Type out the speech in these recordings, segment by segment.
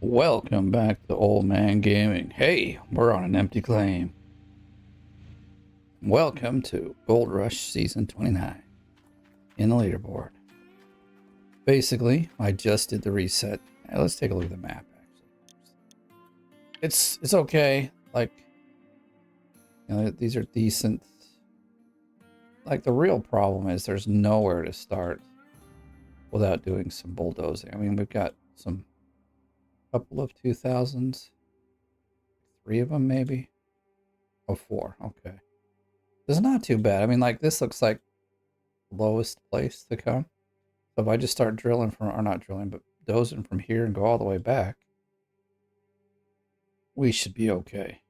Welcome back to Old Man Gaming. Hey, we're on an empty claim. Welcome to Gold Rush Season 29 in the leaderboard. Basically, I just did the reset. Let's take a look at the map, actually. It's okay. Like, you know, these are decent. Like, the real problem is there's nowhere to start without doing some bulldozing. I mean, we've got some couple of 2000s. 3 of them, maybe. Oh, 4. Okay. It's not too bad. I mean, like, this looks like the lowest place to come. So if I just start drilling from, or not drilling, but dozing from here and go all the way back, we should be okay.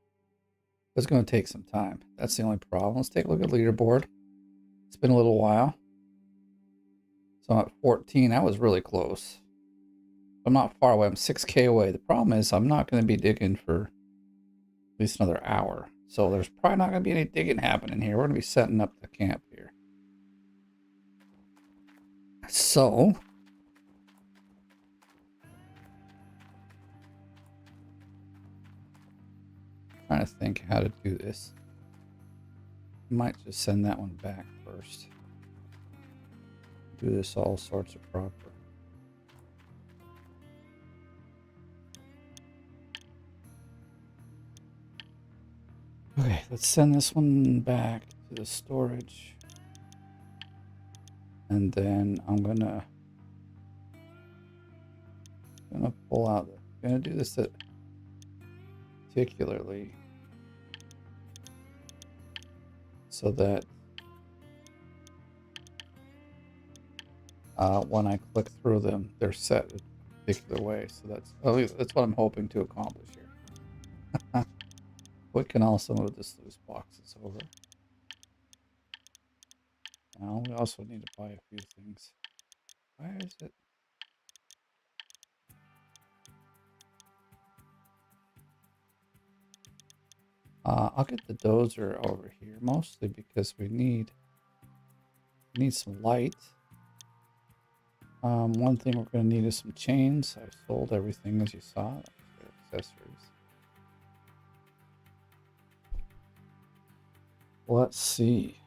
It's going to take some time. That's the only problem. Let's take a look at leaderboard. It's been a little while. So I'm at 14. That was really close. I'm not far away. I'm 6K away. The problem is I'm not going to be digging for at least another hour. So there's probably not going to be any digging happening here. We're going to be setting up the camp here. So, trying to think how to do this. Might just send that one back first. Do this all sorts of proper. Okay, let's send this one back to the storage. And then I'm gonna pull out gonna do this particularly so that when I click through them, they're set a particular way. So that's what I'm hoping to accomplish here. We can also move this loose boxes over. Now we also need to buy a few things. Why is it? I'll get the dozer over here, mostly because we need some light. One thing we're going to need is some chains. I sold everything as you saw. Accessories. Let's see.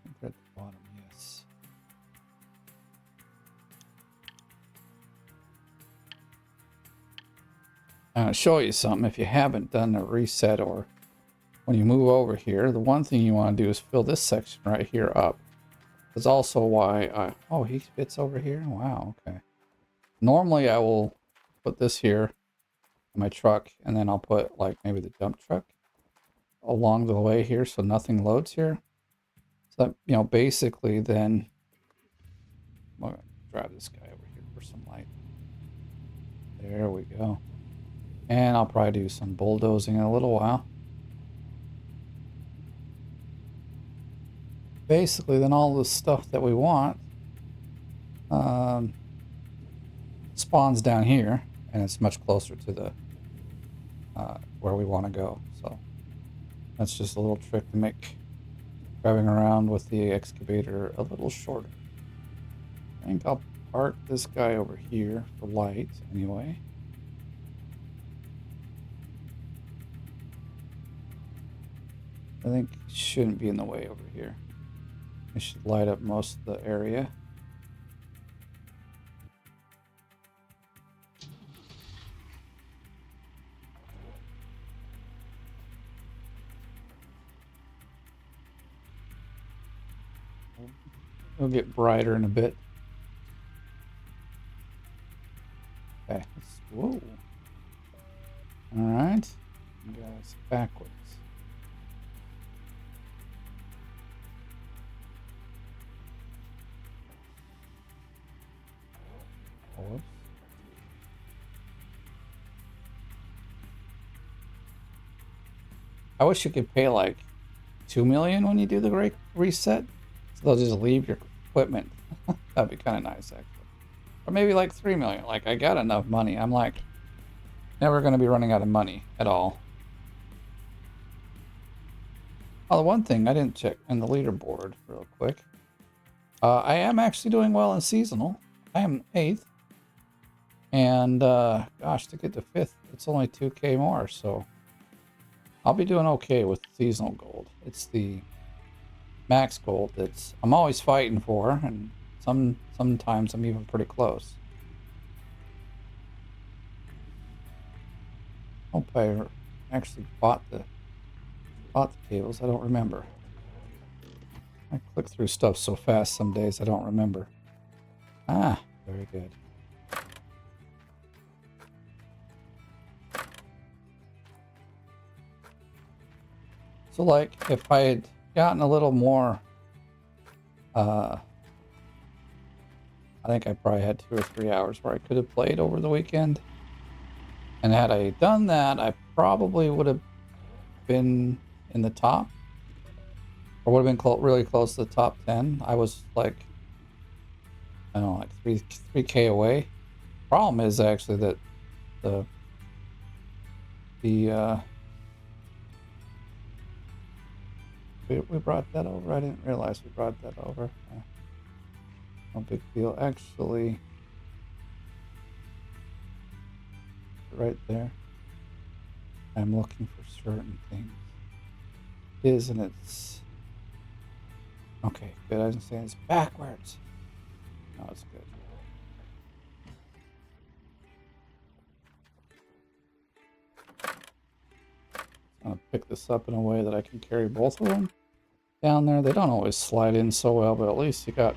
I think we're at the bottom, yes. I'm going to show you something. If you haven't done a reset, or when you move over here, the one thing you want to do is fill this section right here up. That's also why oh, he fits over here. Wow, okay. Normally I will put this here in my truck, and then I'll put like maybe the dump truck along the way here so nothing loads here. So that, you know, basically then I'm gonna drive this guy over here for some light. There we go. And I'll probably do some bulldozing in a little while. Basically, then all the stuff that we want spawns down here, and it's much closer to the where we want to go. So that's just a little trick to make driving around with the excavator a little shorter. I think I'll park this guy over here for light anyway. I think it shouldn't be in the way over here. It should light up most of the area. It'll get brighter in a bit. Okay, whoa. Alright. Guys, backwards. I wish you could pay like 2 million when you do the reset. So they'll just leave your equipment. That'd be kind of nice, actually. Or maybe like 3 million. Like, I got enough money. I'm like never going to be running out of money at all. Oh, the one thing I didn't check in the leaderboard real quick. I am actually doing well in seasonal. I am 8th. And gosh, to get to 5th, it's only 2K more, so I'll be doing okay with seasonal gold. It's the max gold that's I'm always fighting for, and sometimes I'm even pretty close. Hope I actually bought the cables. I don't remember. I click through stuff so fast some days I don't remember. Ah, very good. So like if I had gotten a little more, I think I probably had 2 or 3 hours where I could have played over the weekend. And had I done that, I probably would have been in the top, or would have been really close to the top 10. I was like, I don't know, like 3K away. Problem is actually that we brought that over. I didn't realize we brought that over. No big deal. Actually, right there, I'm looking for certain things. And it's okay. Good. I didn't say it's backwards. No, it's good. I'm gonna pick this up in a way that I can carry both of them down there. They don't always slide in so well, but at least you got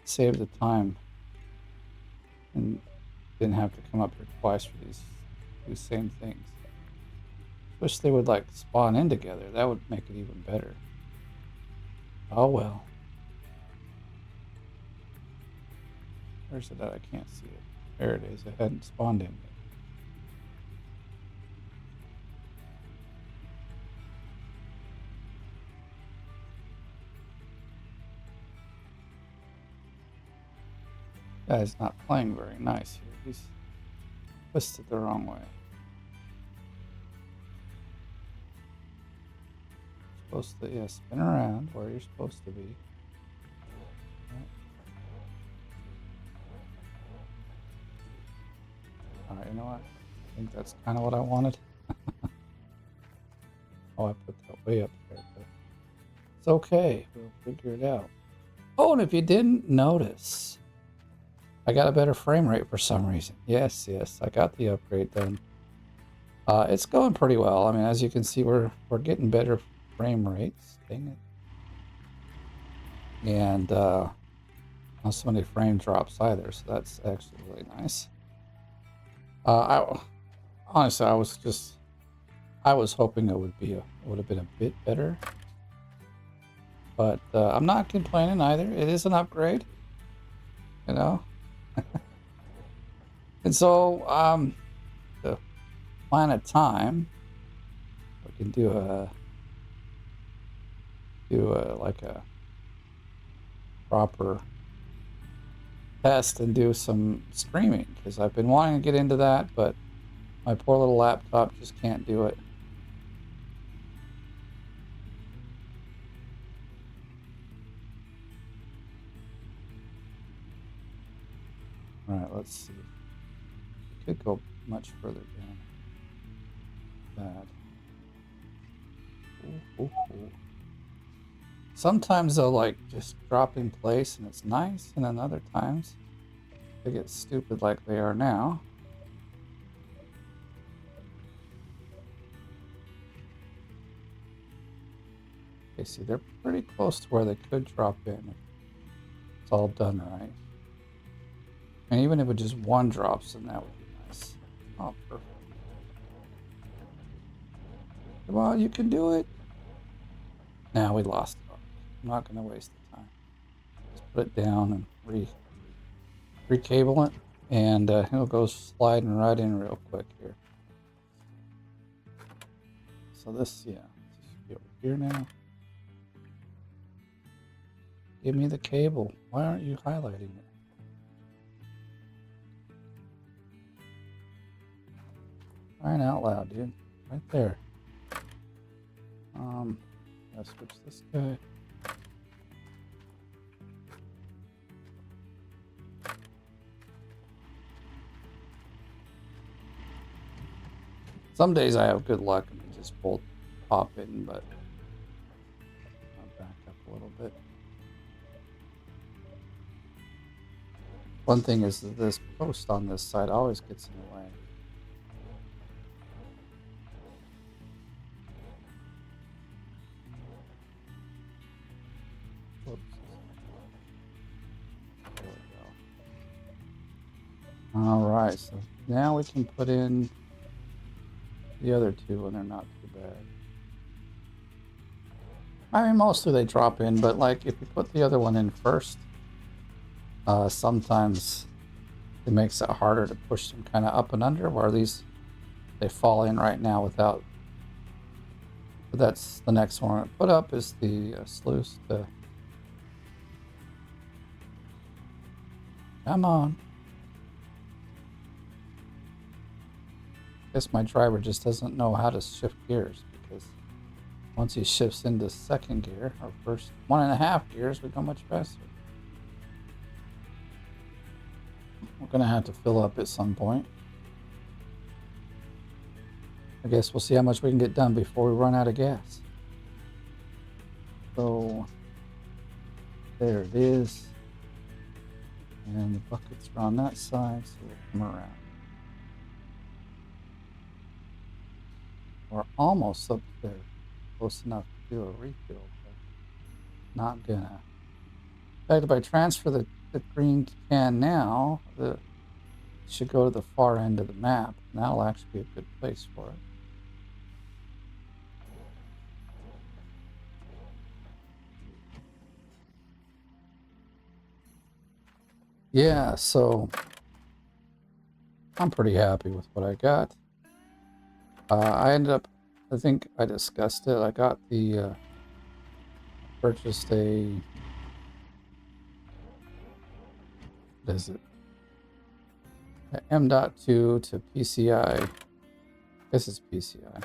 saved the time and didn't have to come up here twice for these same things. Wish they would like spawn in together. That would make it even better. Oh well. Where's it at? I can't see it. There it is. It hadn't spawned in yet. Guy's not playing very nice here. He's twisted the wrong way. Supposed to, yeah, spin around where you're supposed to be. Right. Alright, you know what? I think that's kind of what I wanted. Oh, I put that way up there, but it's okay. We'll figure it out. Oh, and if you didn't notice, I got a better frame rate for some reason. Yes, I got the upgrade done. It's going pretty well. I mean, as you can see, we're getting better frame rates. Dang it. And not so many frame drops either, so that's actually really nice. Honestly, I was hoping it would have been a bit better, but I'm not complaining either. It is an upgrade, you know. And so, the plan of time, we can do like a proper test and do some streaming, because I've been wanting to get into that, but my poor little laptop just can't do it. All right, let's see. We could go much further down. Bad. Ooh. Sometimes they'll like just drop in place and it's nice, and then other times they get stupid like they are now. Okay, see, they're pretty close to where they could drop in if it's all done right. And even if it just one drops in, that would be nice. Oh, perfect. Come on, you can do it. Now we lost it. I'm not going to waste the time. Just put it down and recable it, and it'll go sliding right in real quick here. So this, yeah, this should be over here now. Give me the cable. Why aren't you highlighting it? Crying out loud, dude. Right there. Gotta switch this guy. Some days I have good luck and they just both pop in, but I'll back up a little bit. One thing is that this post on this side always gets in the way. Whoops. There we go. All right, so now we can put in the other two and they're not too bad. I mean, mostly they drop in, but like if you put the other one in first, sometimes it makes it harder to push them kind of up and under, where these, they fall in right now without, but that's the next one. Put up is the sluice. Come on. Guess my driver just doesn't know how to shift gears, because once he shifts into second gear, our first 1.5 gears, we go much faster. We're gonna have to fill up at some point. I guess we'll see how much we can get done before we run out of gas. So there it is. And the buckets are on that side, so we'll come around. We're almost up there, close enough to do a refill, but not gonna. In fact, if I transfer the green can now, it should go to the far end of the map, and that'll actually be a good place for it. Yeah, so I'm pretty happy with what I got. I ended up, I think I discussed it. I got the, purchased a, what is it? M.2 to PCI. I guess it's PCI.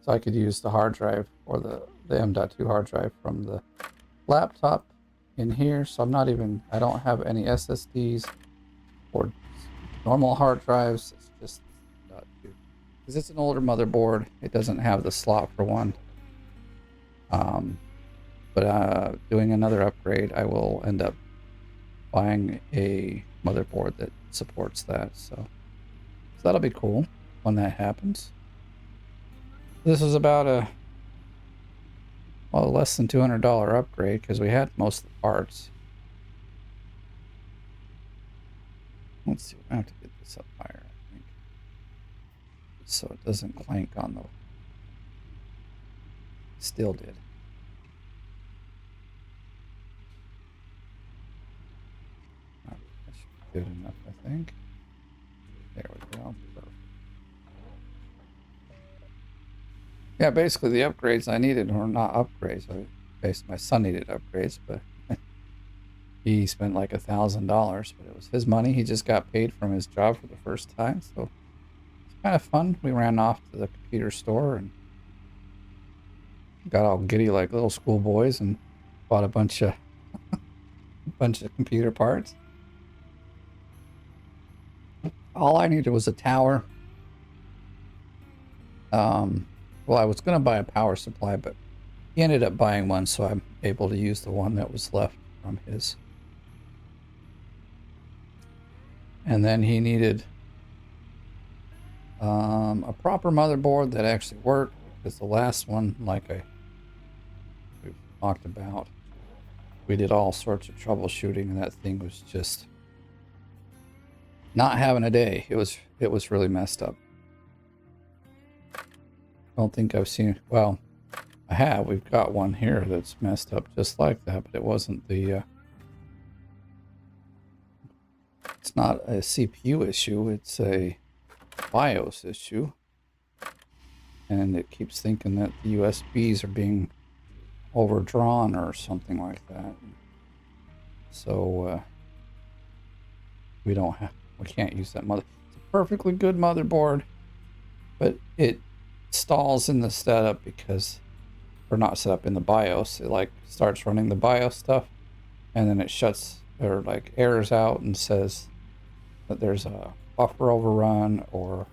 So I could use the hard drive or the M.2 hard drive from the laptop in here. So I'm not even, I don't have any SSDs or normal hard drives. It's just M.2. Because it's an older motherboard, it doesn't have the slot for one. But doing another upgrade, I will end up buying a motherboard that supports that. So that'll be cool when that happens. This was about a, well, less than $200 upgrade because we had most of the parts. Let's see, I have to get this up higher, I think, so it doesn't clank on the, still did. That should be good enough, I think. There we go. Perfect. Yeah, basically the upgrades I needed were not upgrades. Basically, my son needed upgrades, but he spent like $1,000, but it was his money. He just got paid from his job for the first time, so it's kind of fun. We ran off to the computer store and got all giddy like little schoolboys and bought a bunch of computer parts. All I needed was a tower. Well, I was going to buy a power supply, but he ended up buying one, so I'm able to use the one that was left from his. And then he needed a proper motherboard that actually worked, because the last one, like we've talked about, we did all sorts of troubleshooting, and that thing was just not having a day. It was really messed up. I don't think I've seen, well, I have. We've got one here that's messed up just like that, but it wasn't the, it's not a CPU issue, it's a BIOS issue. And it keeps thinking that the USBs are being overdrawn or something like that. So, we can't use that mother. It's a perfectly good motherboard, but it stalls in the setup because, or not set up in the BIOS. It like starts running the BIOS stuff, and then it shuts or like errors out and says that there's a buffer overrun or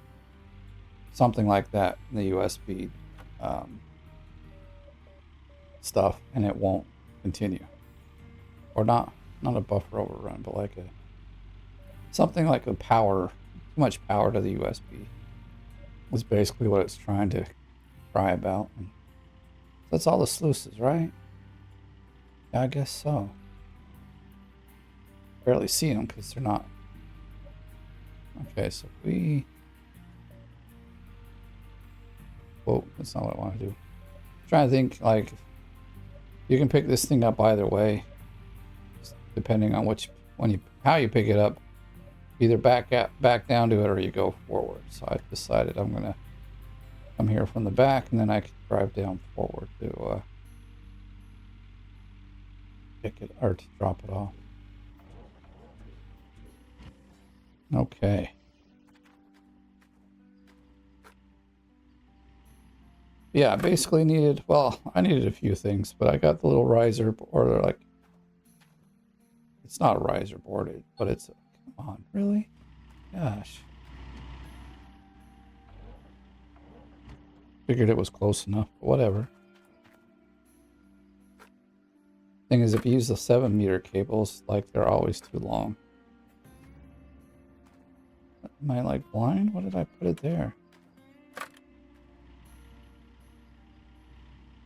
something like that in the USB stuff, and it won't continue. Or not a buffer overrun, but like something like a power, too much power to the USB is basically what it's trying to cry about. And that's all the sluices, right? Yeah, I guess so. Barely see them because they're not. Okay, so if we... Whoa, that's not what I want to do. I'm trying to think, like, you can pick this thing up either way, depending on how you pick it up. Either back down to it or you go forward. So I decided I'm gonna come here from the back, and then I can drive down forward to pick it or to drop it off. Okay. Yeah, I basically needed, well, I needed a few things, but I got the little riser board, like, it's not a riser board, but it's, come on, really? Gosh. Figured it was close enough, but whatever. Thing is, if you use the 7-meter cables, like, they're always too long. Am I, like, blind? What did I put it there?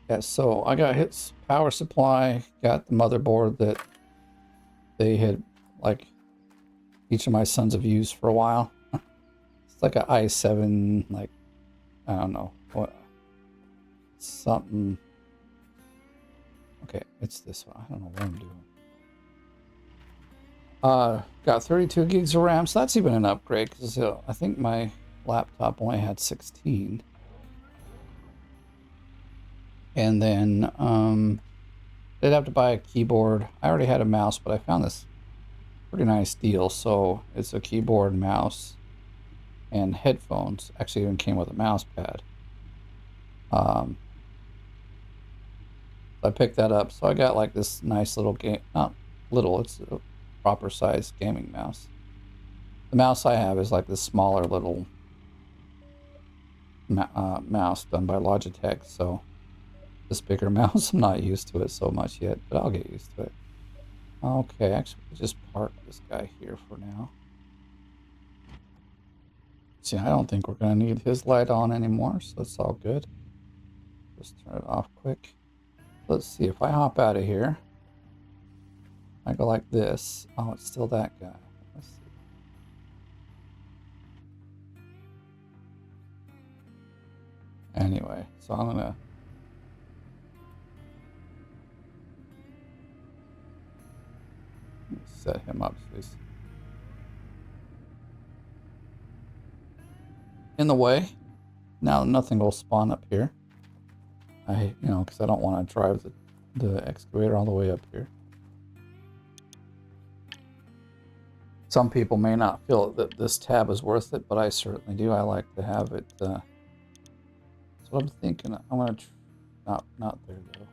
Yeah, so I got his power supply, got the motherboard that they had, like, each of my sons have used for a while. It's like an i7, like, I don't know what, something. Okay, it's this one. I don't know what I'm doing. Got 32 gigs of RAM, so that's even an upgrade because I think my laptop only had 16. And then they'd have to buy a keyboard. I already had a mouse, but I found this pretty nice deal. So it's a keyboard, mouse, and headphones. Actually, even came with a mouse pad. I picked that up. So I got like this nice little game. Not little, it's a proper size gaming mouse. The mouse I have is like this smaller little mouse done by Logitech. So this bigger mouse, I'm not used to it so much yet, but I'll get used to it. Okay, actually, we'll just park this guy here for now. See, I don't think we're going to need his light on anymore, so it's all good. Just turn it off quick. Let's see, if I hop out of here, I go like this. Oh, it's still that guy. Let's see. Anyway, so I'm going to set him up so he's in the way. Now nothing will spawn up here. Because I don't want to drive the excavator all the way up here. Some people may not feel that this tab is worth it, but I certainly do. I like to have it. That's what I'm thinking. I'm gonna not there though.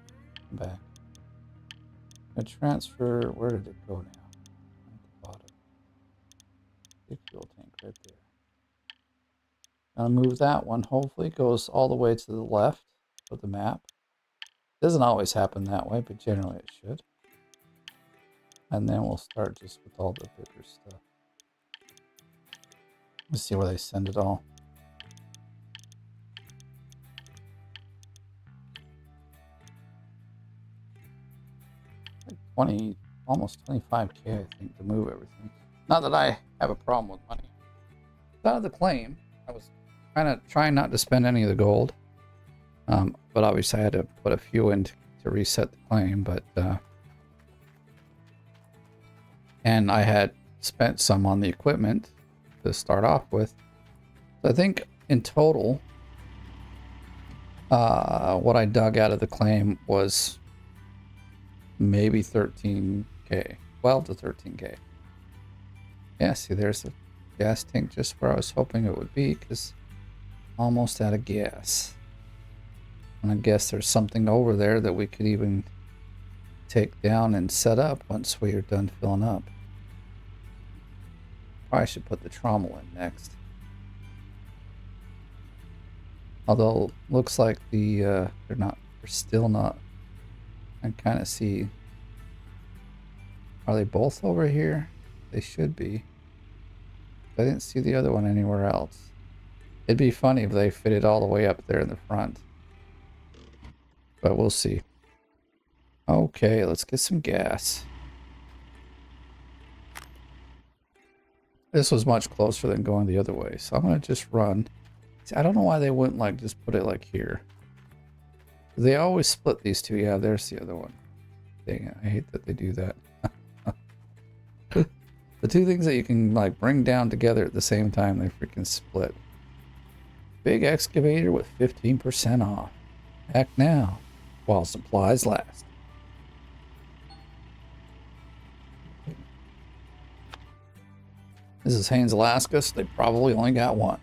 I'm back. I'm gonna transfer. Where did it go now? At the bottom. Big fuel tank right there. I'll move that one. Hopefully it goes all the way to the left of the map. Doesn't always happen that way, but generally it should. And then we'll start just with all the bigger stuff. Let's see where they send it all. Like 20, almost 25K, I think, to move everything. Not that I have a problem with money. Out of the claim, I was kind of trying not to spend any of the gold. But obviously I had to put a few in to reset the claim, but and I had spent some on the equipment to start off with. So I think in total, what I dug out of the claim was maybe 13K, 12 to 13K. Yeah, see, there's the gas tank just where I was hoping it would be, because almost out of gas. And I guess there's something over there that we could even take down and set up once we are done filling up. Probably should put the trommel in next. Although looks like they're still not. I kind of see. Are they both over here? They should be. I didn't see the other one anywhere else. It'd be funny if they fit it all the way up there in the front. But we'll see. Okay, let's get some gas. This was much closer than going the other way, so I'm going to just run. See, I don't know why they wouldn't like just put it like here. They always split these two. Yeah, there's the other one. Dang it, I hate that they do that. The two things that you can like bring down together at the same time, they freaking split. Big excavator with 15% off. Act now while supplies last. This is Haines, Alaska, so they probably only got one.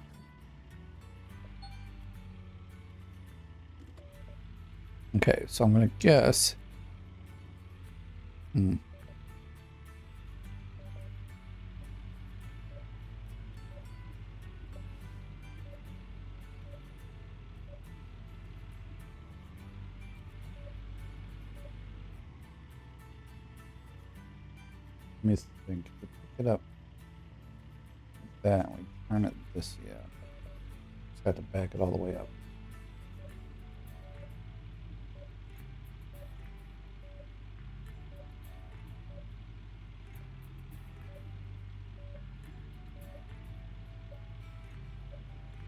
Okay, so I'm going to guess. Let me think. Pick it up. Like that. We turn it this. Yeah. Just got to back it all the way up.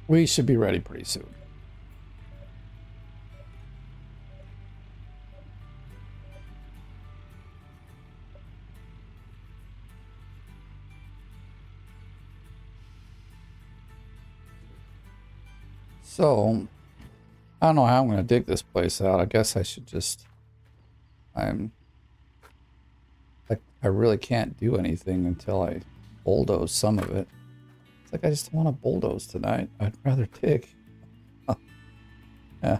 We should be ready pretty soon. So, I don't know how I'm going to dig this place out. I guess I should just... I really can't do anything until I bulldoze some of it. It's like I just don't want to bulldoze tonight. I'd rather dig. Yeah.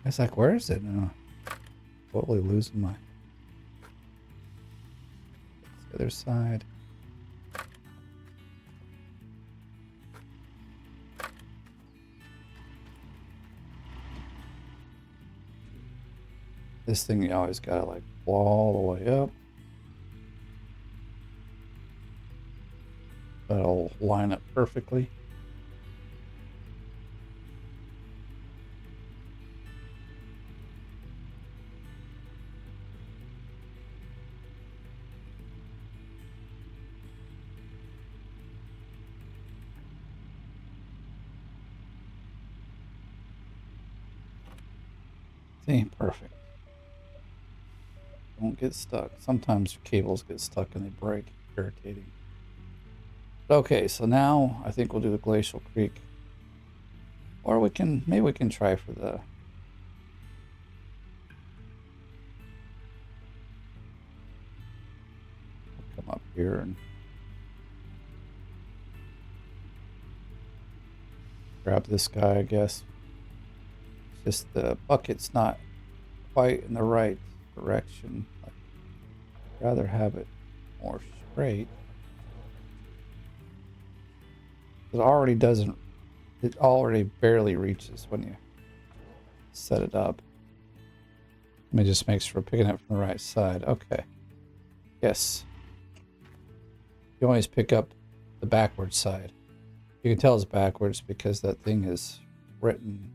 It's like, where is it? Totally losing my... The other side. This thing you always gotta like blow all the way up. That'll line up perfectly. See, perfect. Don't get stuck. Sometimes cables get stuck and they break. Irritating. Okay, so now I think we'll do the Glacial Creek. Or maybe we can try for the... Come up here and... grab this guy, I guess. It's just the bucket's not quite in the right direction. I'd rather have it more straight. It already barely reaches when you set it up. Let me just make sure we're picking it from the right side. Okay. Yes. You always pick up the backward side. You can tell it's backwards because that thing is written.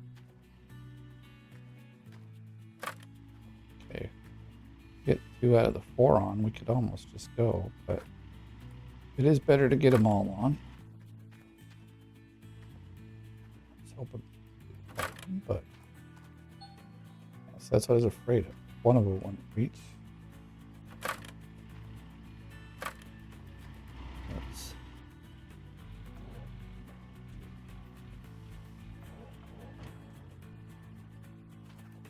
Okay. Get 2 out of the 4 on, we could almost just go, but it is better to get them all on. Open, but so that's what I was afraid of. One of them wouldn't reach.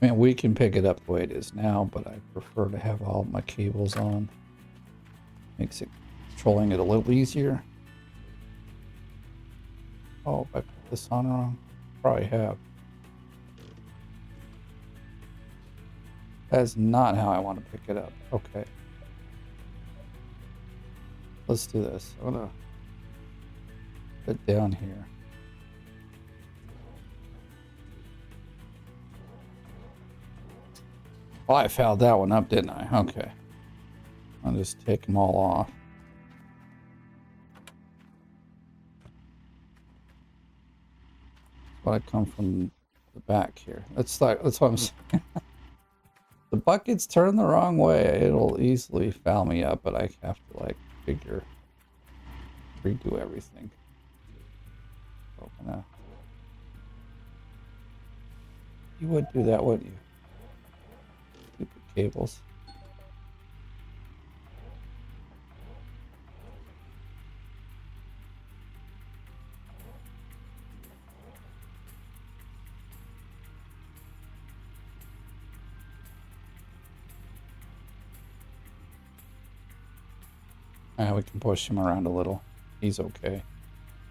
I mean, we can pick it up the way it is now, but I prefer to have all my cables on. Makes it controlling it a little easier. Oh, if I put this on wrong. Probably have. That's not how I want to pick it up. Okay. Let's do this. I'm gonna it down here. Oh, I fouled that one up, didn't I? Okay. I'll just take them all off. But I come from the back here. That's what I'm saying. The bucket's turned the wrong way. It'll easily foul me up, but I have to like redo everything. So you would do that, wouldn't you? Stupid cables. We can push him around a little. He's okay.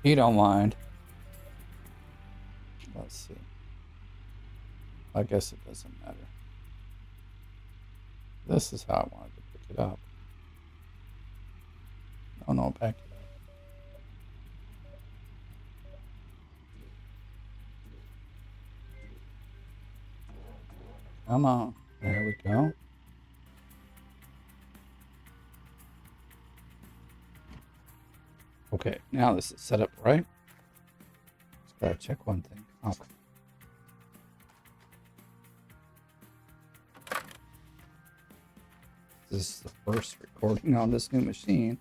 He don't mind. Let's see. I guess it doesn't matter. This is how I wanted to pick it up. Oh no, back it up. Come on. There we go. Okay, now this is set up right. Just gotta check one thing. Okay. This is the first recording on this new machine,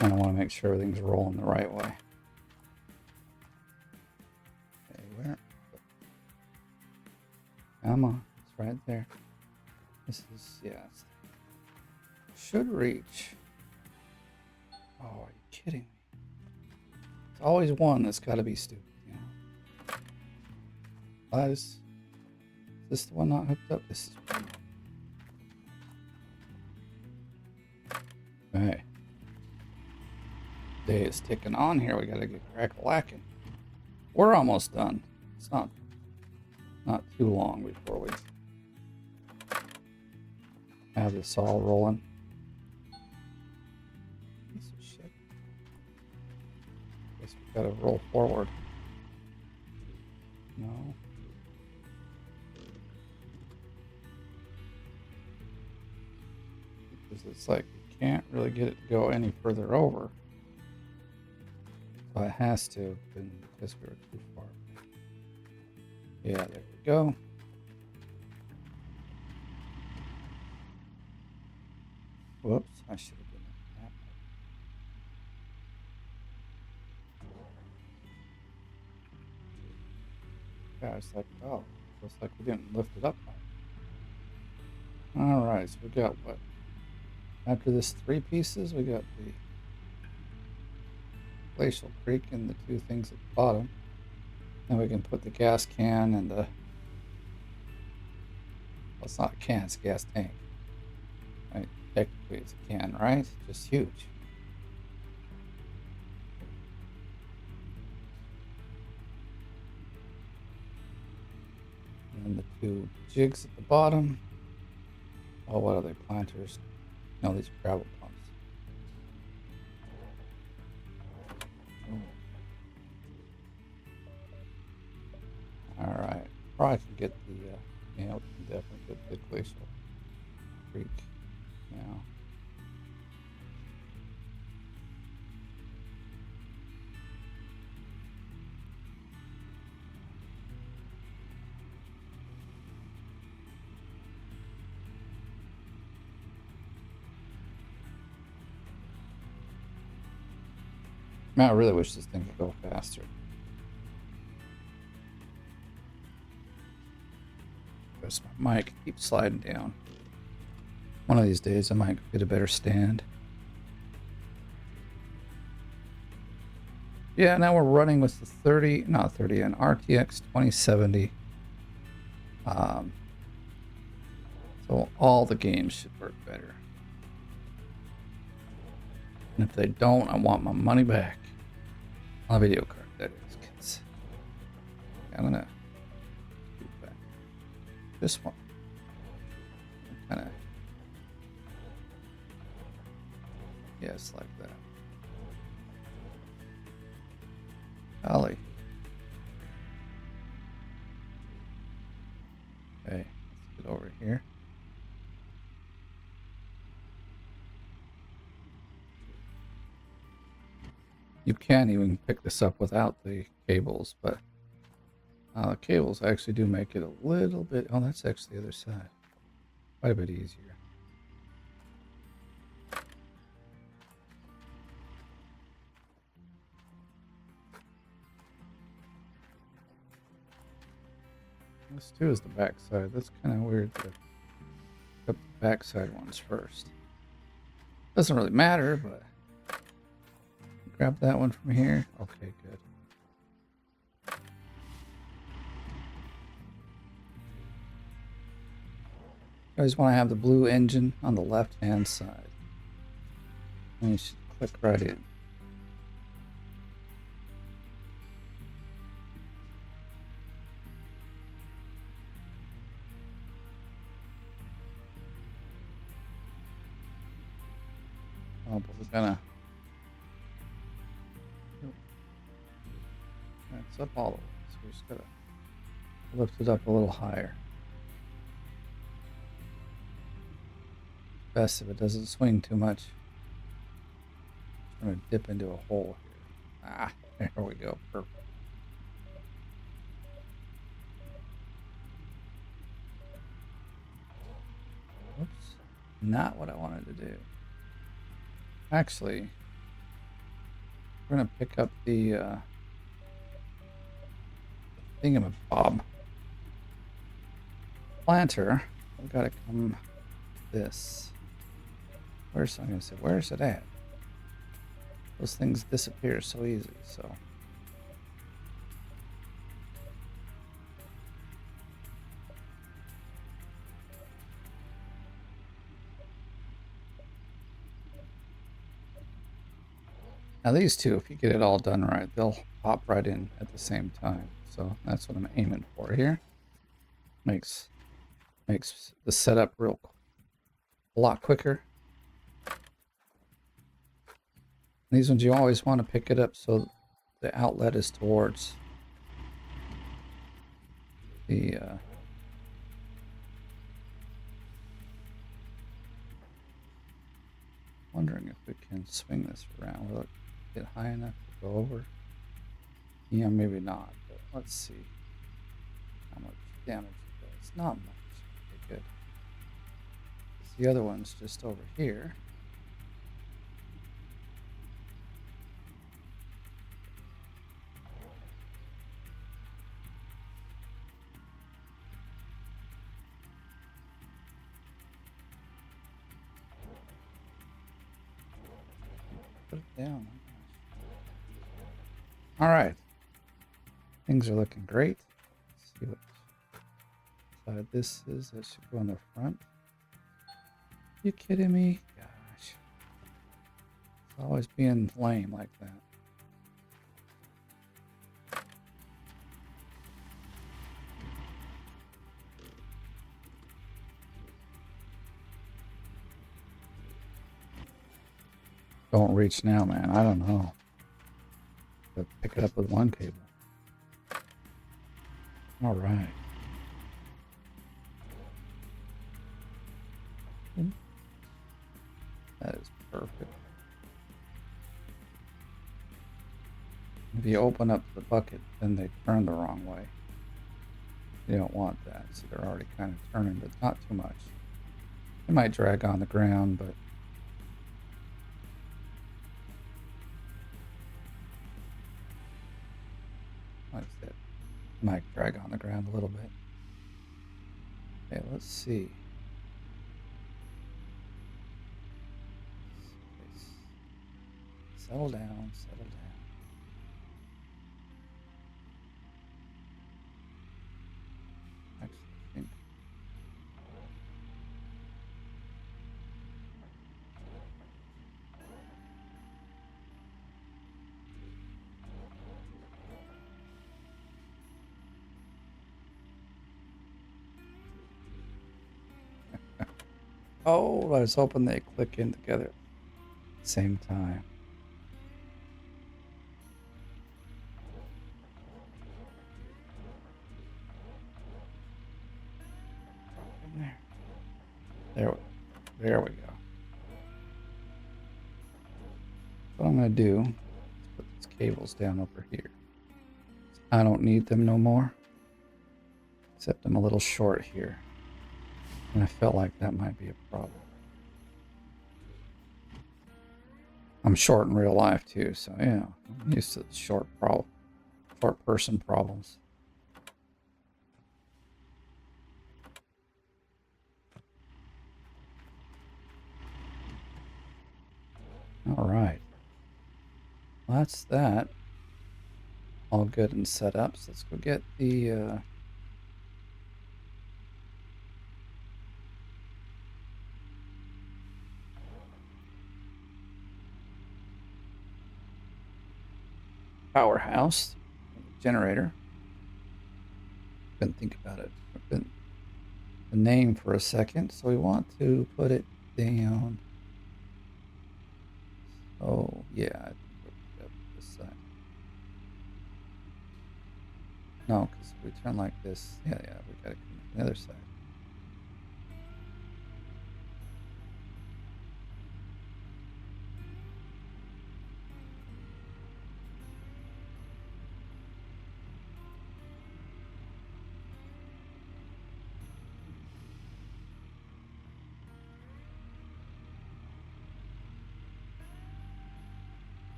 and I want to make sure everything's rolling the right way. Okay, where? Come on, it's right there. This is, yes. Should reach. Oh, are you kidding me? It's always one that's got to be stupid, you know. Is this the one not hooked up? This is one. Okay. Day is ticking on here. We gotta get crack-a-lacking. We're almost done. It's not too long before we have this all rolling. Piece of shit. Guess we gotta roll forward. No. Because it's like can't really get it to go any further over. So it has to, because we were too far. Yeah, there we go. Whoops, I should have done that. Yeah, it's like, oh, looks like we didn't lift it up. Alright, so we got what? After this 3 pieces, we got the Glacial Creek and the 2 things at the bottom. Then we can put the gas can and the... Well, it's not a can, it's a gas tank. Right? Technically it's a can, right? Just huge. And then the 2 jigs at the bottom. Oh, what are they? Planters? No, these are gravel pumps. All right, probably can get the. Yeah, we can definitely get the Glacial Creek now. Man, I really wish this thing could go faster. Because my mic keeps sliding down. One of these days I might get a better stand. Yeah, now we're running with the an RTX 2070. So all the games should work better. And if they don't, I want my money back. On a video card, that is, kids. I'm gonna do that. This one. Kind of. Yes, like that. Golly. Okay, let's get over here. You can even pick this up without the cables, but the cables actually do make it a little bit... Oh, that's actually the other side. Quite a bit easier. This too is the back side. That's kind of weird to put the back side ones first. Doesn't really matter, but grab that one from here. Okay, good. You always want to have the blue engine on the left hand side. And you should click right in. Oh, but we're gonna... It's up all the way, so we just gotta lift it up a little higher. Best if it doesn't swing too much. I'm gonna dip into a hole here. Ah, there we go. Perfect. Oops, not what I wanted to do. Actually, we're gonna pick up the thingamabob planter. I've got to come this. Where's it at? Those things disappear so easy, so. Now these two, if you get it all done right, they'll pop right in at the same time. So that's what I'm aiming for here. Makes the setup a lot quicker. These ones you always want to pick it up so the outlet is towards the wondering if we can swing this around. Will it get high enough to go over? Yeah, maybe not, but let's see how much damage it does. Not much. Okay, good. The other one's just over here. Put it down. All right. Things are looking great. Let's see what side this is. That should go on the front. You kidding me? Gosh. It's always being lame like that. Don't reach now, man. I don't know. But pick it up with one cable. All right. That is perfect. If you open up the bucket, then they turn the wrong way. You don't want that, so they're already kind of turning, but not too much. It might drag on the ground, but like that, might drag on the ground a little bit. Okay, let's see. Settle down, settle down. Actually, I think. Oh, I was hoping they click in together at the same time. what I'm going to do is put these cables down over here. I don't need them no more, except I'm a little short here. And I felt like that might be a problem. I'm short in real life too, so yeah, I'm used to the short person problems. All right. Well, that's that. All good and set up. So let's go get the powerhouse, generator. Couldn't think about it. The name for a second. So we want to put it down. Oh yeah, I think we'll put it up this side. No, because we turn like this. Yeah, we gotta come on the other side.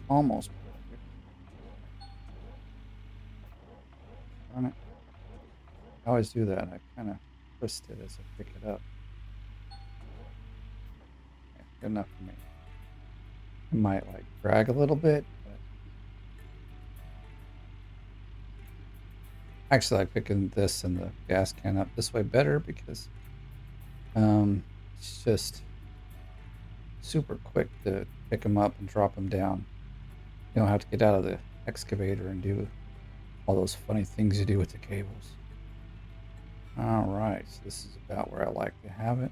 Almost perfect. Darn it. I always do that. I kind of twist it as I pick it up. Yeah, good enough for me. It might like drag a little bit, but actually I like picking this and the gas can up this way better because it's just super quick to pick them up and drop them down. You don't have to get out of the excavator and do all those funny things you do with the cables. All right, so this is about where I like to have it.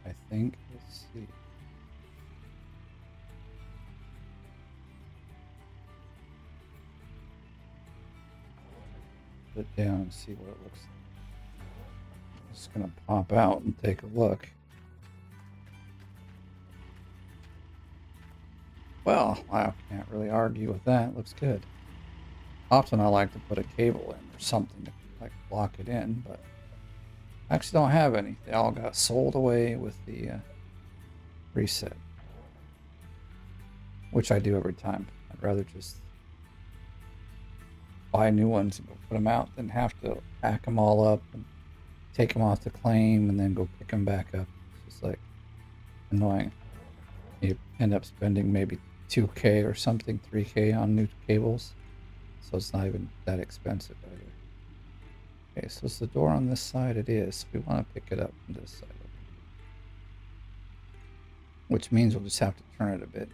I think, let's see. Put it down and see what it looks like. I'm just gonna pop out and take a look. Well, I can't really argue with that. It looks good. Often I like to put a cable in or something to like lock it in, but I actually don't have any. They all got sold away with the reset, which I do every time. I'd rather just buy new ones and go put them out than have to pack them all up and take them off the claim and then go pick them back up. It's just like annoying. You end up spending maybe 2K or something, 3K on new cables. So it's not even that expensive either. Okay, so it's the door on this side. It is. We want to pick it up from this side. Which means we'll just have to turn it a bit.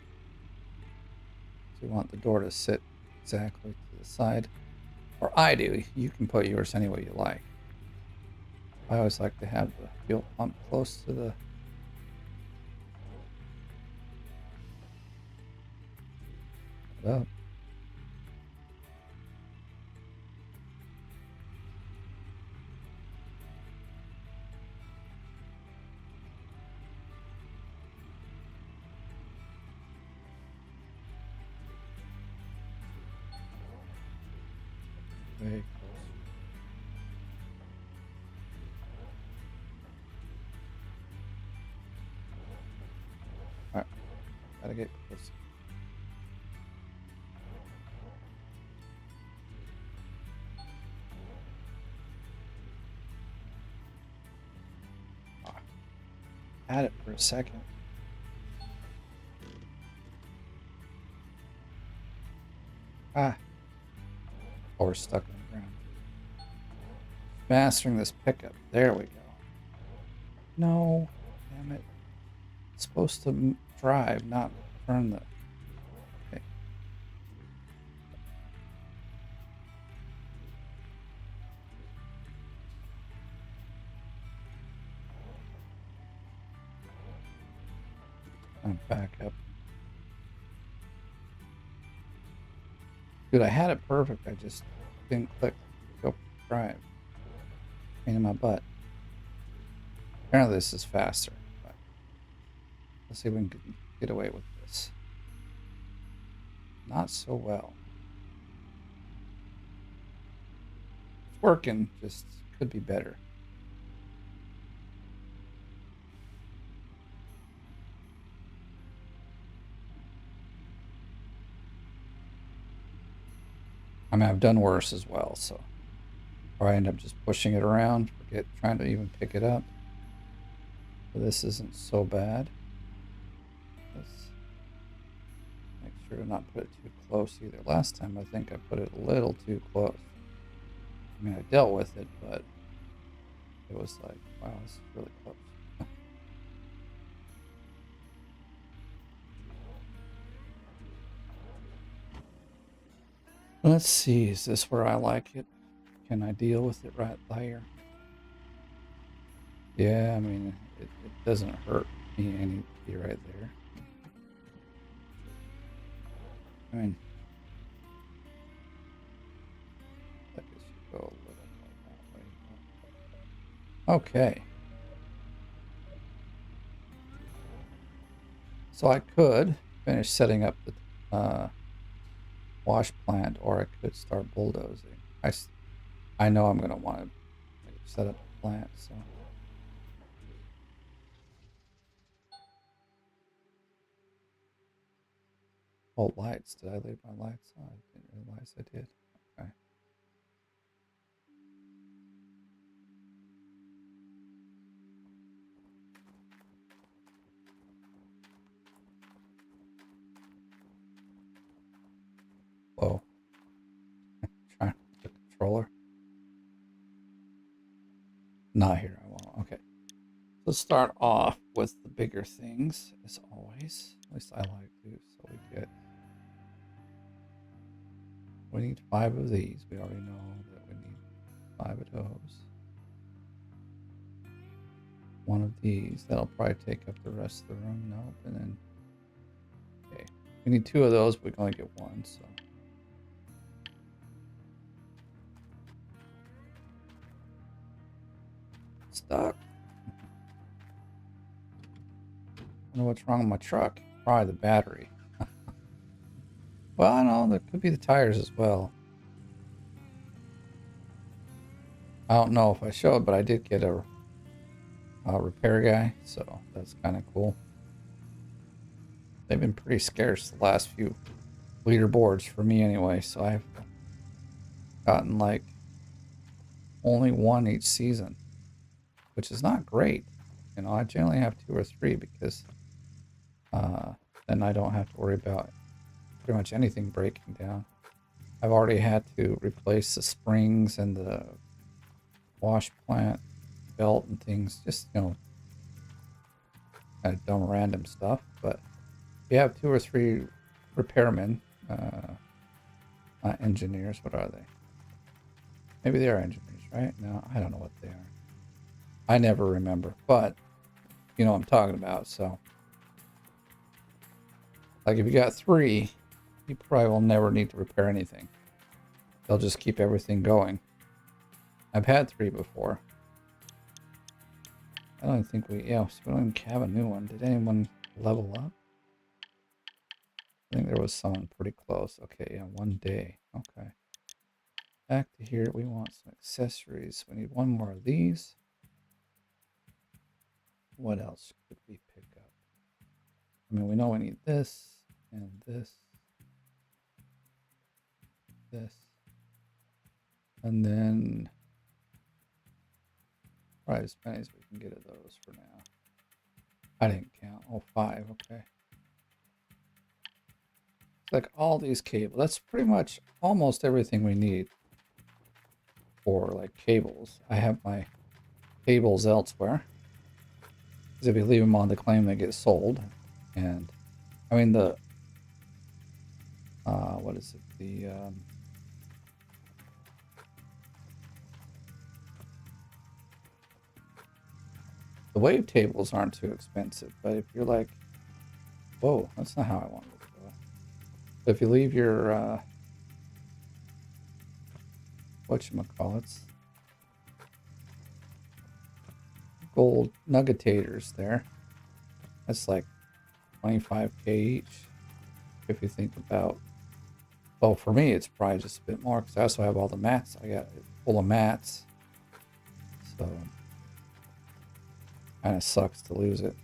So we want the door to sit exactly to the side. Or I do. You can put yours any way you like. I always like to have the fuel pump close to the up. Very close. Alright, gotta get close. Had it for a second. Ah. Oh, we're stuck on the ground. Mastering this pickup. There we go. No. Damn it. It's supposed to drive, not turn the... Okay. I'm back up. Dude, I had it perfect. I just didn't click go drive. Pain in my butt. Apparently this is faster, but let's see if we can get away with this. Not so well. It's working, just could be better. I mean, I've done worse as well, so. Or I end up just pushing it around, forget trying to even pick it up. But this isn't so bad. Let's make sure to not put it too close either. Last time I think I put it a little too close. I mean, I dealt with it, but it was like, wow, this is really close. Let's see, is this where I like it? Can I deal with it right there? Yeah, I mean, it doesn't hurt me any to be right there. I mean, I guess you go a little more that way. Okay. So I could finish setting up the wash plant, or I could start bulldozing. I know I'm going to want to set up the plant, so. Oh, lights. Did I leave my lights on? I didn't realize I did. Okay. Whoa. Trying the controller. Not here, I won't. Okay. Let's start off with the bigger things, as always. At least I like to. So we need 5 of these. We already know that we need 5 of those. 1 of these. That'll probably take up the rest of the room. Nope. And then, okay. We need 2 of those, but we can only get 1, so. Stuck. I don't know what's wrong with my truck. Probably the battery. Well, I don't know. There could be the tires as well. I don't know if I showed, but I did get a repair guy, so that's kind of cool. They've been pretty scarce the last few leaderboards for me anyway, so I've gotten like only 1 each season, which is not great. You know, I generally have 2 or 3 because then I don't have to worry about pretty much anything breaking down. I've already had to replace the springs and the wash plant belt and things, just, you know, kind of dumb random stuff. But if you have 2 or 3 repairmen, engineers, what are they? Maybe they are engineers, right? No, I don't know what they are. I never remember, but you know what I'm talking about. So, like, if you got 3, you probably will never need to repair anything. They'll just keep everything going. I've had 3 before. I don't think we don't even have a new one. Did anyone level up? I think there was someone pretty close. Okay, yeah, 1 day. Okay. Back to here, we want some accessories. We need 1 more of these. What else could we pick up? I mean, we know we need this and this. This. And then probably as many as we can get of those for now. I didn't count. Oh, 5, okay. It's like all these cables. That's pretty much almost everything we need for like cables. I have my cables elsewhere. Because if you leave them on the claim, they get sold. And I mean the what is it? The wave tables aren't too expensive, but if you're like Whoa, that's not how I wanted it to go. If you leave your, whatchamacallits, gold nuggetators there, that's like 25k each. If you think about, well, for me, it's probably just a bit more because I also have all the mats. I got it full of mats. So, kind of sucks to lose it.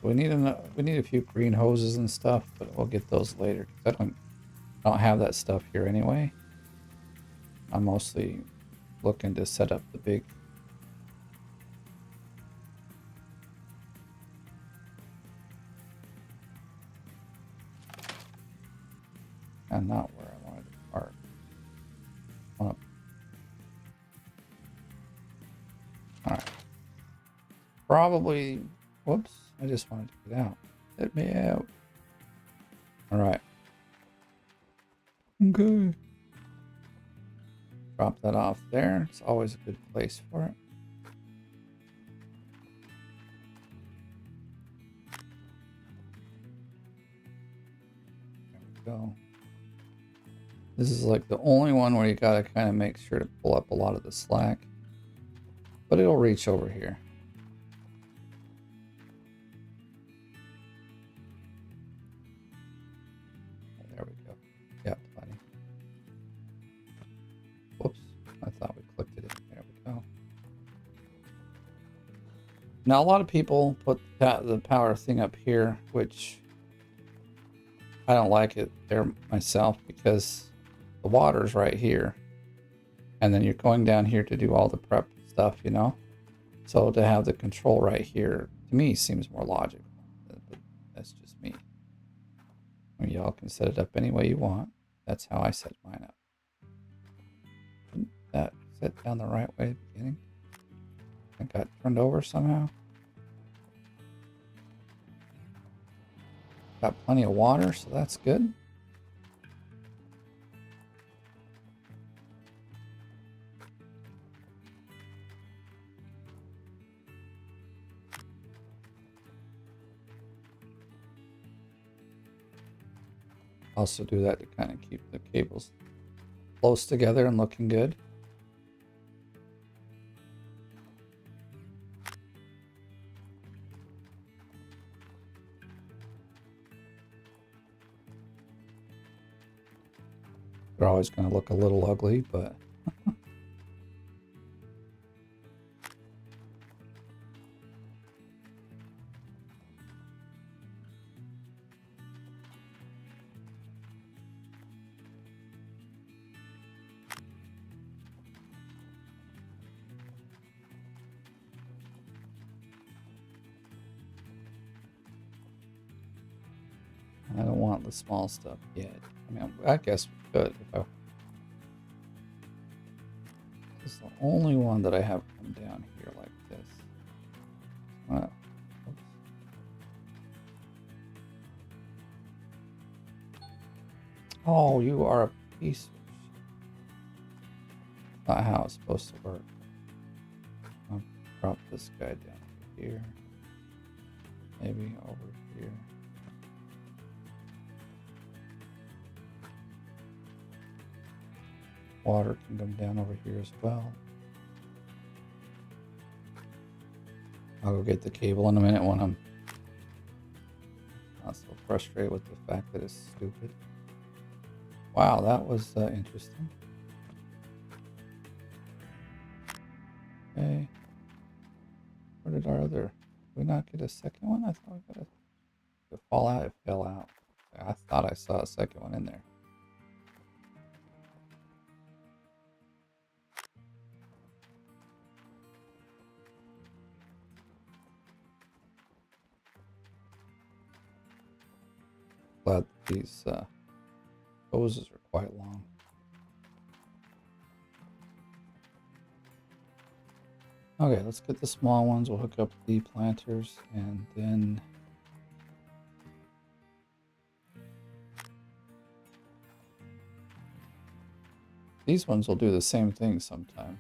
So we need a few green hoses and stuff, but we'll get those later. I don't have that stuff here anyway. I'm mostly looking to set up the big. And not where I wanted to park. All right. Probably. Whoops. I just wanted to get out. Let me out. All right. Okay. Drop that off there. It's always a good place for it. There we go. This is like the only one where you gotta kind of make sure to pull up a lot of the slack. But it'll reach over here. There we go. Yeah, plenty. Whoops. I thought we clicked it in. There we go. Now, a lot of people put the power thing up here, which I don't like it there myself because the water's right here. And then you're going down here to do all the prep stuff, you know? So to have the control right here, to me, seems more logical. But that's just me. I mean, y'all can set it up any way you want. That's how I set mine up. Didn't that set down the right way at the beginning? I got turned over somehow. Got plenty of water, so that's good. Also do that to kind of keep the cables close together and looking good. They're always going to look a little ugly, but I don't want the small stuff yet. I mean, I guess we could if I. This is the only one that I have come down here like this. Oops. Oh, you are a piece of shit. Not how it's supposed to work. I'll drop this guy down here. Maybe over here. Water can come down over here as well. I'll go get the cable in a minute when I'm not so frustrated with the fact that it's stupid. Wow, that was interesting. Okay. Where did our other... Did we not get a second one? I thought we got a fall out. It fell out. I thought I saw a second one in there. Glad these hoses are quite long. Okay, let's get the small ones. We'll hook up the planters and then these ones will do the same thing sometimes.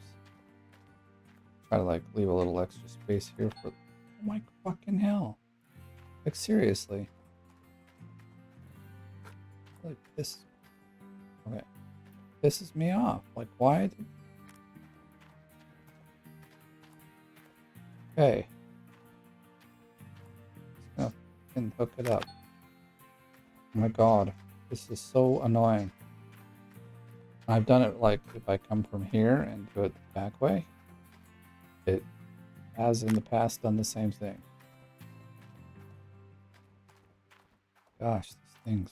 Try to like leave a little extra space here for. Oh my fucking hell! Like seriously. Like this. Okay. Pisses me off. Like why? Okay. Just gonna fucking hook it up. Oh my god. This is so annoying. I've done it like if I come from here and do it the back way. It has in the past done the same thing. Gosh, these things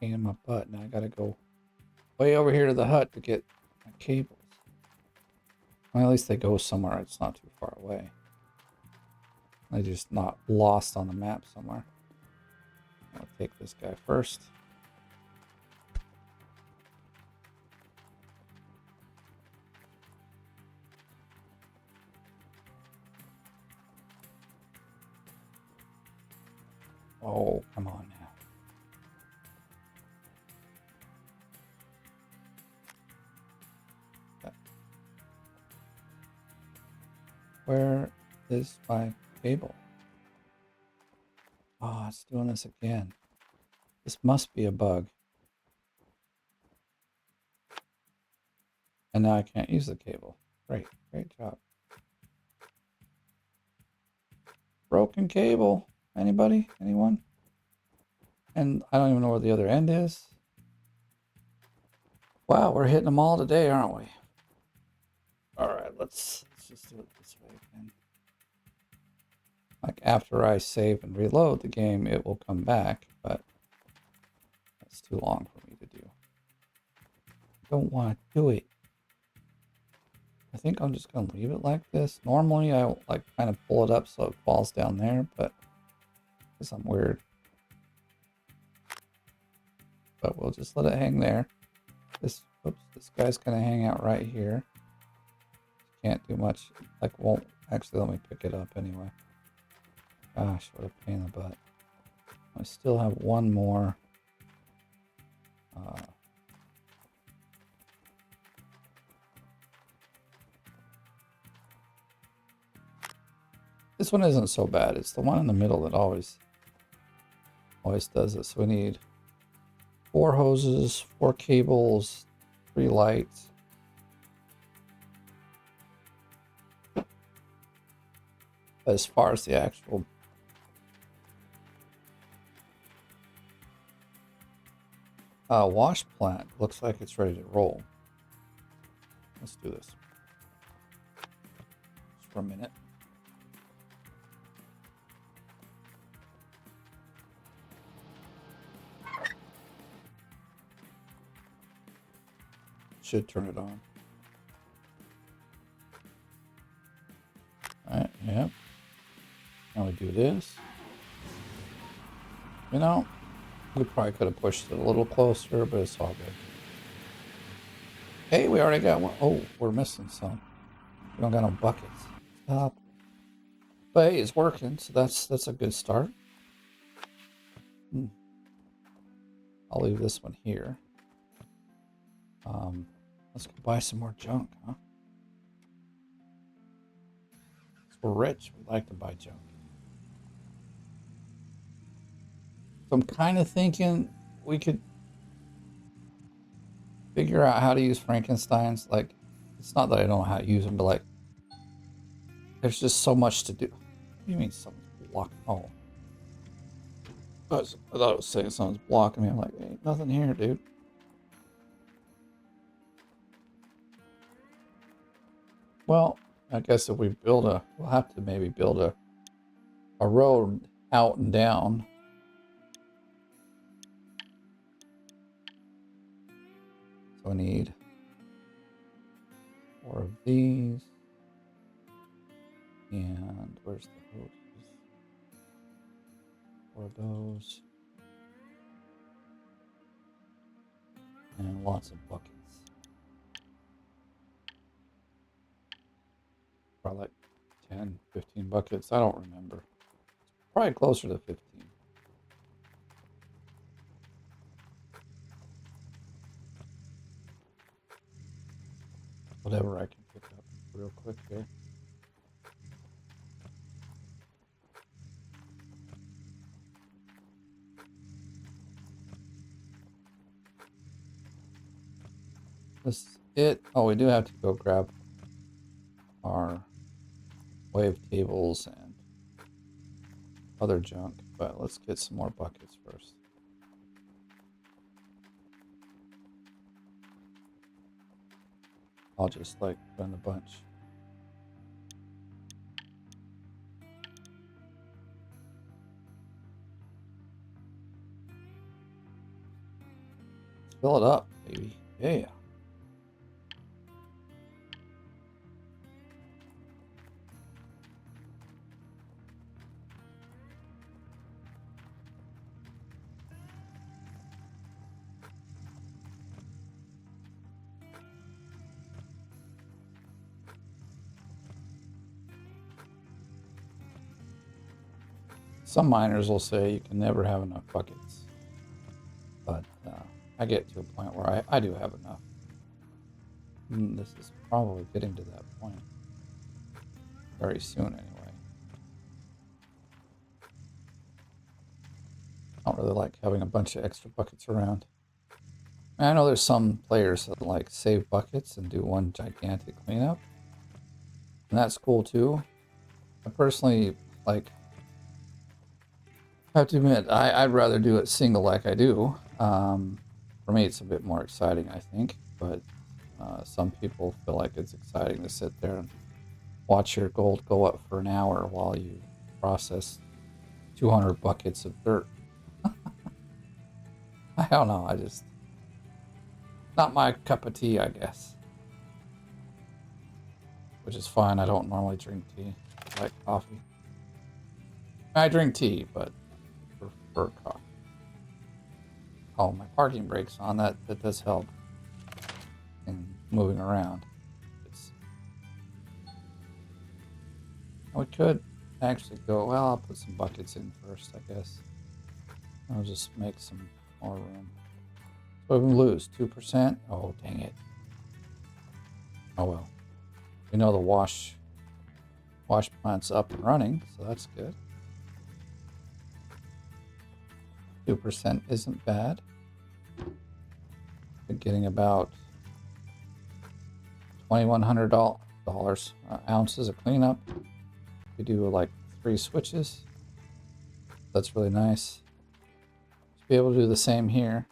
pain in my butt. Now I gotta go way over here to the hut to get my cables. Well, at least they go somewhere. It's not too far away. They're just not lost on the map somewhere. I'll take this guy first. Oh, come on now. Where is my cable? Oh, it's doing this again. This must be a bug. And now I can't use the cable. Great, great job. Broken cable. Anybody? Anyone? And I don't even know where the other end is. Wow, we're hitting them all today, aren't we? All right, let's just do it this way again. Like after I save and reload the game, it will come back, but that's too long for me to do. I don't want to do it. I think I'm just going to leave it like this. Normally, I like kind of pull it up so it falls down there, but because I'm weird. But we'll just let it hang there. This guy's going to hang out right here. Can't do much. Like, won't actually let me pick it up anyway. Gosh, what a pain in the butt. I still have one more. This one isn't so bad. It's the one in the middle that always does it. So we need 4 hoses, 4 cables, 3 lights. As far as the actual wash plant, looks like it's ready to roll. Let's do this. Just for a minute. Should turn it on. All right, yep. Now we do this. You know, we probably could have pushed it a little closer, but it's all good. Hey, we already got one. Oh, we're missing some. We don't got no buckets. Stop. But hey, it's working, so that's a good start. I'll leave this one here. Let's go buy some more junk, huh? We're rich. We like to buy junk. So I'm kind of thinking we could figure out how to use Frankenstein's. Like, it's not that I don't know how to use them, but like, there's just so much to do. What do you mean someone's blocking? Oh. I thought it was saying someone's blocking me. I'm like, ain't nothing here, dude. Well, I guess if we build we'll have to maybe build a road out and down. So I need 4 of these. And where's the hoses? 4 of those. And lots of buckets. Probably like 10, 15 buckets. I don't remember. Probably closer to 15. Whatever I can pick up. real quick here. This is it. Oh, we do have to go grab our wave tables and other junk, but let's get some more buckets first. I'll just like run a bunch. Fill it up, baby. Yeah. Some miners will say you can never have enough buckets, but I get to a point where I do have enough. And this is probably getting to that point very soon anyway. I don't really like having a bunch of extra buckets around. I know there's some players that like save buckets and do one gigantic cleanup, and that's cool too. I personally like. I have to admit, I'd rather do it single like I do. For me, it's a bit more exciting, I think. But some people feel like it's exciting to sit there and watch your gold go up for an hour while you process 200 buckets of dirt. I don't know. I just not my cup of tea, I guess. Which is fine. I don't normally drink tea. I like coffee. I drink tea, but for coffee. Oh, my parking brake's on. That does help in moving around. We could actually go. Well, I'll put some buckets in first, I guess. I'll just make some more room. So we lose 2%. Oh, dang it. Oh well. We know the wash plant's up and running, so that's good. 2% isn't bad. We're getting about $2,100 ounces of cleanup. We do like 3 switches. That's really nice. To be able to do the same here.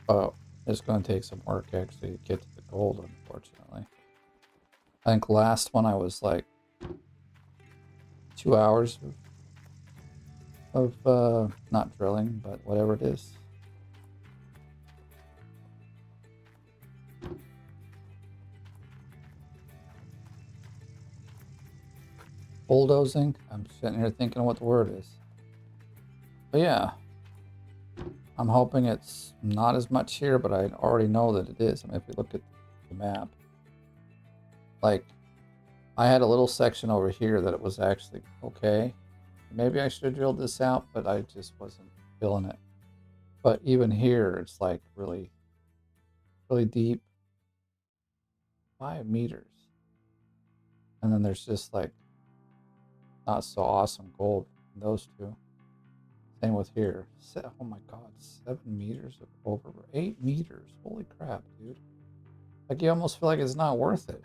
Oh, it's going to take some work actually to get to the gold, unfortunately. I think last one I was like 2 hours of not drilling, but whatever it is. Bulldozing. I'm sitting here thinking what the word is. But yeah, I'm hoping it's not as much here, but I already know that it is. I mean, if we look at the map, like I had a little section over here that it was actually okay. Maybe I should have drilled this out, but I just wasn't feeling it. But even here, it's like really, really deep. 5 meters. And then there's just like not so awesome gold in those two. Same with here. Oh my god, 7 meters of over 8 meters. Holy crap, dude. Like you almost feel like it's not worth it.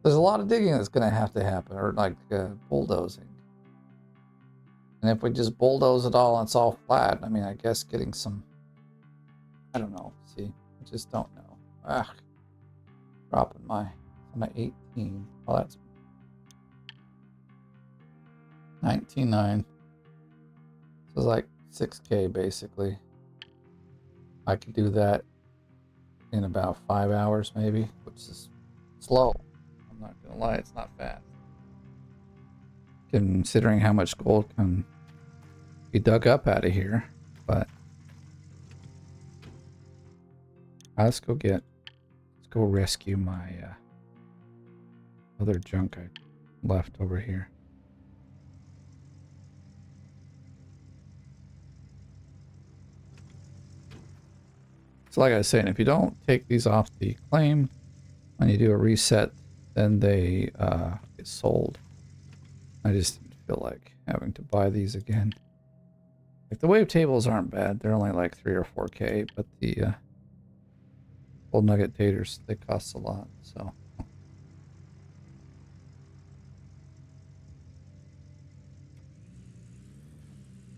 There's a lot of digging that's going to have to happen, or like bulldozing. And if we just bulldoze it all and it's all flat, I mean, I guess getting some, I don't know. See, I just don't know. Dropping my 18. Well, that's 19.9. So it's like 6K basically. I could do that in about 5 hours maybe, which is slow. I'm not gonna lie, it's not fast. Considering how much gold can be dug up out of here, but let's go rescue my other junk I left over here. So like I was saying, if you don't take these off the claim when you do a reset, then they get sold. I just didn't feel like having to buy these again. Like the wave tables aren't bad. They're only like 3 or 4K, but the gold nugget taters, they cost a lot, so. I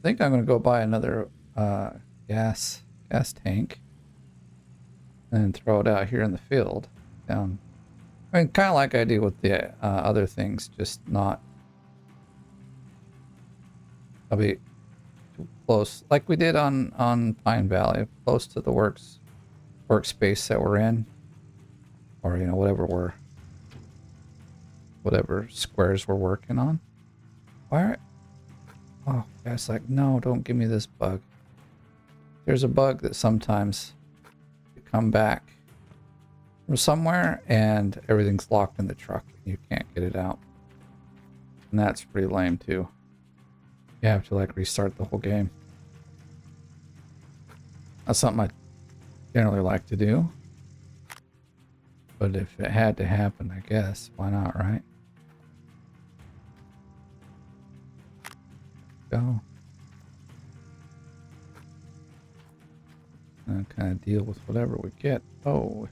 think I'm gonna go buy another gas tank and throw it out here in the field down. I mean, kind of like I do with the other things, just not. I'll be too close, like we did on Pine Valley, close to the workspace that we're in, or you know whatever squares we're working on. Why? Oh, it's like, no, don't give me this bug. There's a bug that sometimes you come back from somewhere and everything's locked in the truck and you can't get it out. And that's pretty lame too. You have to like restart the whole game. That's something I generally like to do. But if it had to happen, I guess, why not, right? Go. And kind of deal with whatever we get. Oh,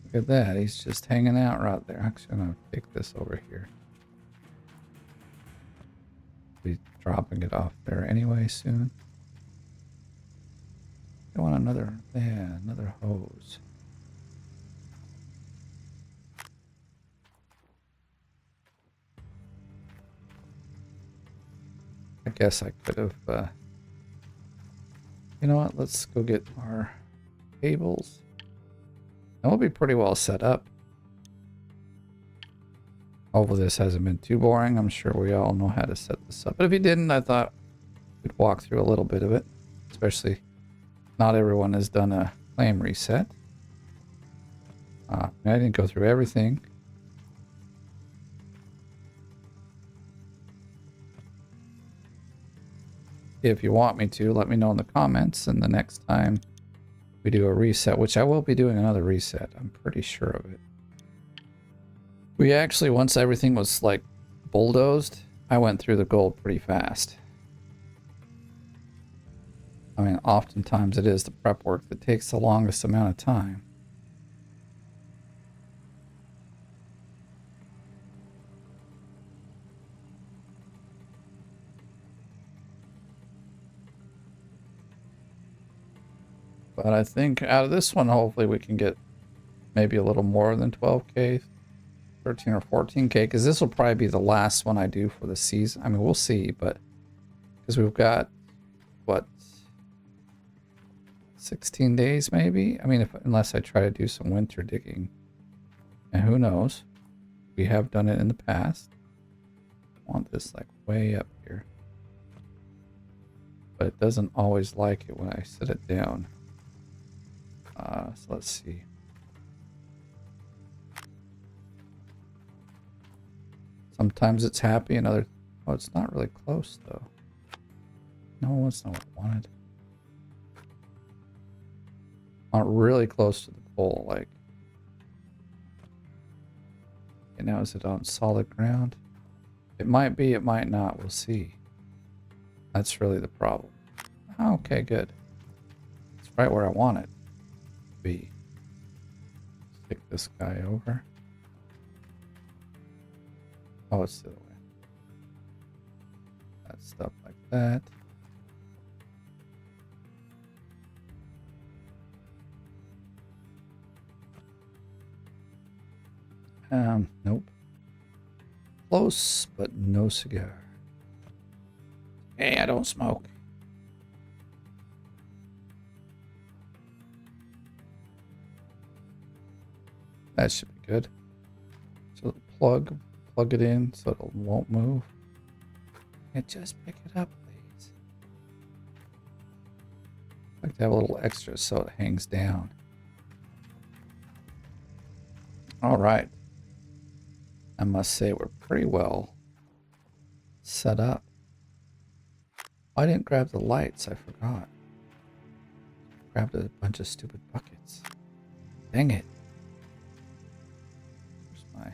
look at that. He's just hanging out right there. Actually, I'm going to take this over here. Be dropping it off there anyway soon. I want another hose. I guess I could have, you know what, let's go get our cables. And we'll be pretty well set up. Hopefully this hasn't been too boring. I'm sure we all know how to set this up. But if you didn't, I thought we'd walk through a little bit of it. Especially not everyone has done a claim reset. I didn't go through everything. If you want me to, let me know in the comments, and the next time we do a reset, which I will be doing another reset, I'm pretty sure of it. We actually, once everything was like bulldozed, I went through the gold pretty fast. I mean, oftentimes it is the prep work that takes the longest amount of time. But I think out of this one, hopefully we can get maybe a little more than 12K, 13 or 14K, because this will probably be the last one I do for the season. I mean, we'll see, but because we've got, what, 16 days maybe? I mean, unless I try to do some winter digging. And who knows? We have done it in the past. I want this like way up here. But it doesn't always like it when I set it down. So let's see. Sometimes it's happy and other... Oh, it's not really close though. No, it's not what I wanted. Not really close to the pole, like. And now is it on solid ground? It might be, it might not, we'll see. That's really the problem. Okay, good. It's right where I want it. B. Stick this guy over. Oh, it's the other way. That stuff like that. Nope. Close, but no cigar. Hey, I don't smoke. That should be good. So plug it in so it won't move. And just pick it up, please. I like to have a little extra so it hangs down. All right. I must say we're pretty well set up. I didn't grab the lights, I forgot. grabbed a bunch of stupid buckets. Dang it. Where's my...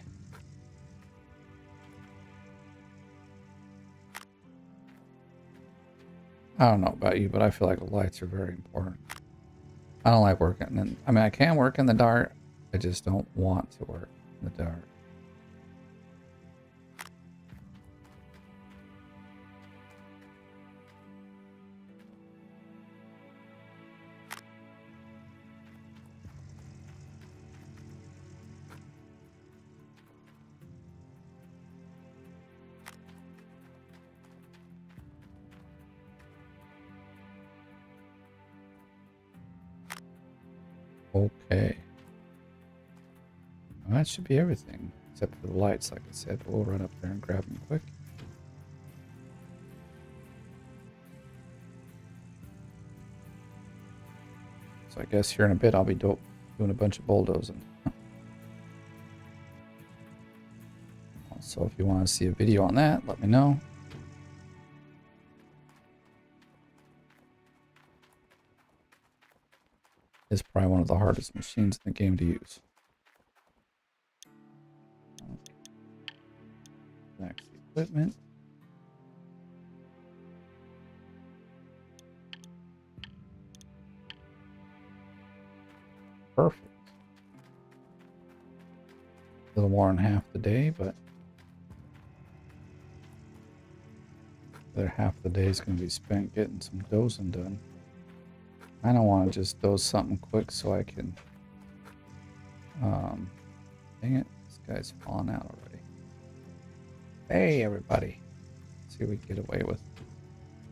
I don't know about you, but I feel like the lights are very important. I don't like working in... I mean, I can work in the dark. I just don't want to work in the dark. Okay. Well, that should be everything, except for the lights, like I said. But we'll run up there and grab them quick. So I guess here in a bit I'll be doing a bunch of bulldozing. So if you want to see a video on that, let me know. It's probably one of the hardest machines in the game to use. Next equipment. Perfect. A little more than half the day, but the other half of the day is going to be spent getting some dozing done. I don't want to just doze something quick so I can... dang it, this guy's falling out already. Hey, everybody. Let's see what we can get away with.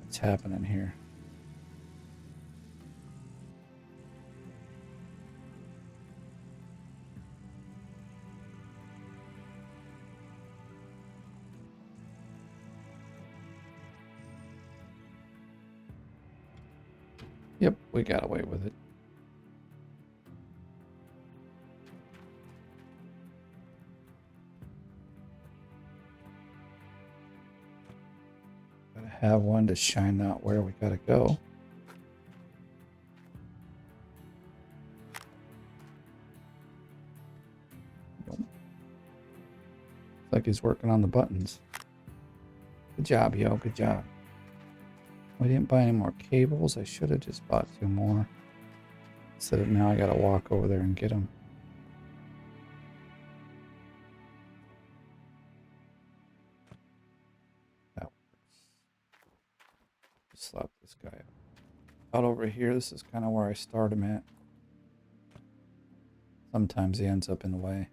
What's happening here? Yep, we got away with it. Gotta have one to shine out where we gotta go. Looks like he's working on the buttons. Good job, yo, good job. We didn't buy any more cables. I should have just bought 2 more. Instead of now I gotta walk over there and get them. That works. Slap this guy out over here. This is kind of where I start him at. Sometimes he ends up in the way.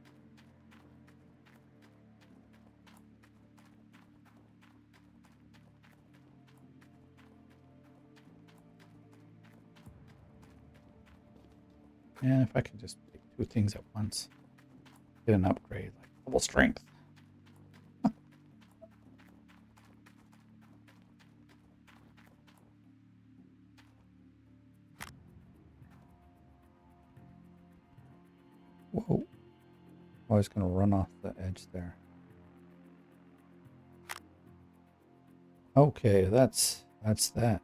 And if I can just take 2 things at once, get an upgrade, like double strength. Whoa. I was going to run off the edge there. Okay, that's that.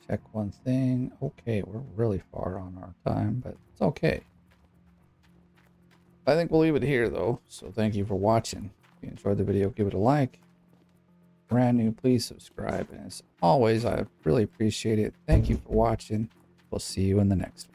Check one thing. Okay, we're really far on our time, but it's okay. I think we'll leave it here, though. So thank you for watching. If you enjoyed the video, give it a like. Brand new, please subscribe. And as always, I really appreciate it. Thank you for watching. We'll see you in the next one.